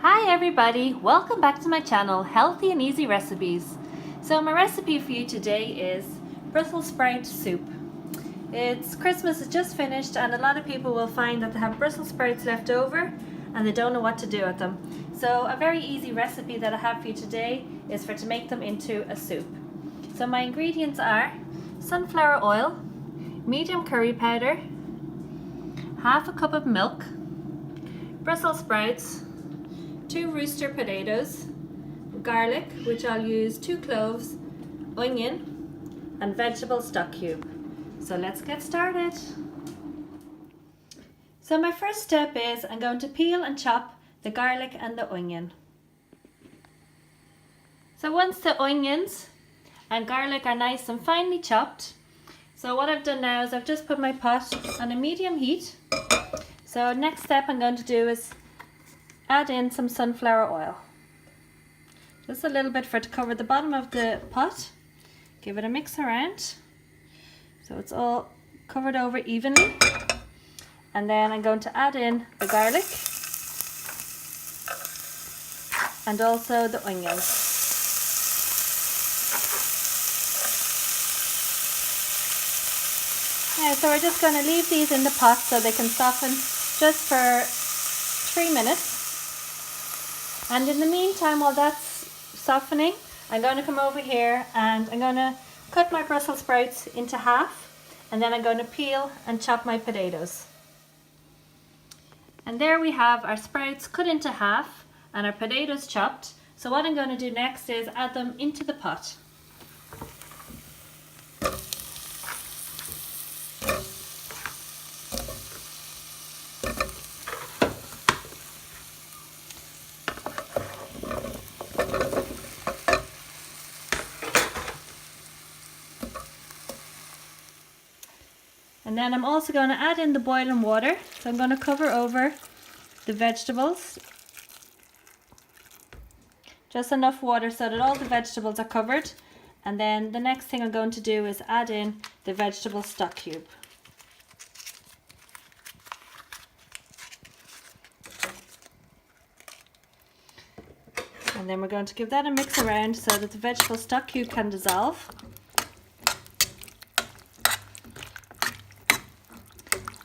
Hi everybody, welcome back to my channel, Healthy and Easy Recipes. So my recipe for you today is Brussel sprout soup. It's Christmas is just finished and a lot of people will find that they have Brussels sprouts left over and they don't know what to do with them. So a very easy recipe that I have for you today is to make them into a soup. So my ingredients are sunflower oil, medium curry powder, half a cup of milk, Brussels sprouts, 2 rooster potatoes, garlic, which I'll use 2 cloves, onion, and vegetable stock cube. So let's get started. So my first step is I'm going to peel and chop the garlic and the onion. So once the onions and garlic are nice and finely chopped, so what I've done now is I've just put my pot on a medium heat. So next step I'm going to do is add in some sunflower oil. Just a little bit to cover the bottom of the pot. Give it a mix around so it's all covered over evenly. And then I'm going to add in the garlic and also the onions. Yeah, so we're just going to leave these in the pot so they can soften just for 3 minutes. And in the meantime, while that's softening, I'm going to come over here and I'm going to cut my Brussels sprouts into half, and then I'm going to peel and chop my potatoes. And there we have our sprouts cut into half and our potatoes chopped. So what I'm going to do next is add them into the pot. And then I'm also going to add in the boiling water. So I'm going to cover over the vegetables. Just enough water so that all the vegetables are covered. And then the next thing I'm going to do is add in the vegetable stock cube. And then we're going to give that a mix around so that the vegetable stock cube can dissolve.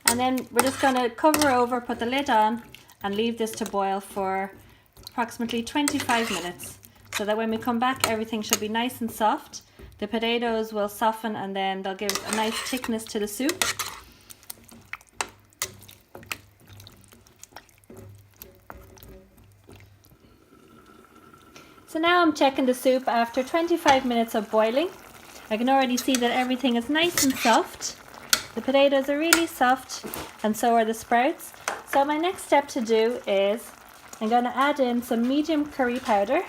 And then we're just going to cover over, put the lid on and leave this to boil for approximately 25 minutes. So that when we come back, everything should be nice and soft. The potatoes will soften and then they'll give a nice thickness to the soup. So now I'm checking the soup after 25 minutes of boiling. I can already see that everything is nice and soft. The potatoes are really soft and so are the sprouts. So my next step to do is I'm going to add in some medium curry powder.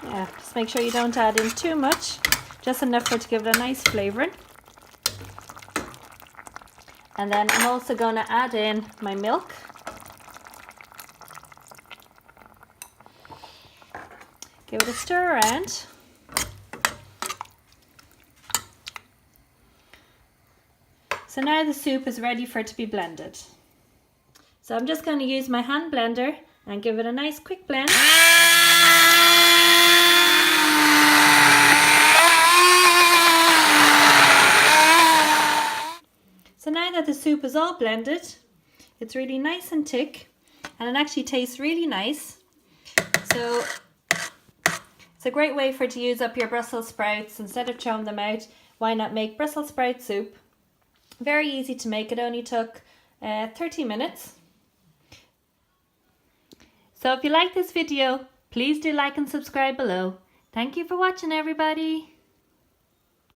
Yeah, just make sure you don't add in too much, just enough for it to give it a nice flavouring. And then I'm also going to add in my milk. Give it a stir around. So now the soup is ready for it to be blended. So I'm just going to use my hand blender and give it a nice quick blend. So now that the soup is all blended, it's really nice and thick and it actually tastes really nice. So it's a great way to use up your Brussels sprouts. Instead of throwing them out, why not make Brussels sprout soup? Very easy to make. It only took 30 minutes. So if you like this video, please do like and subscribe below. Thank you for watching, everybody.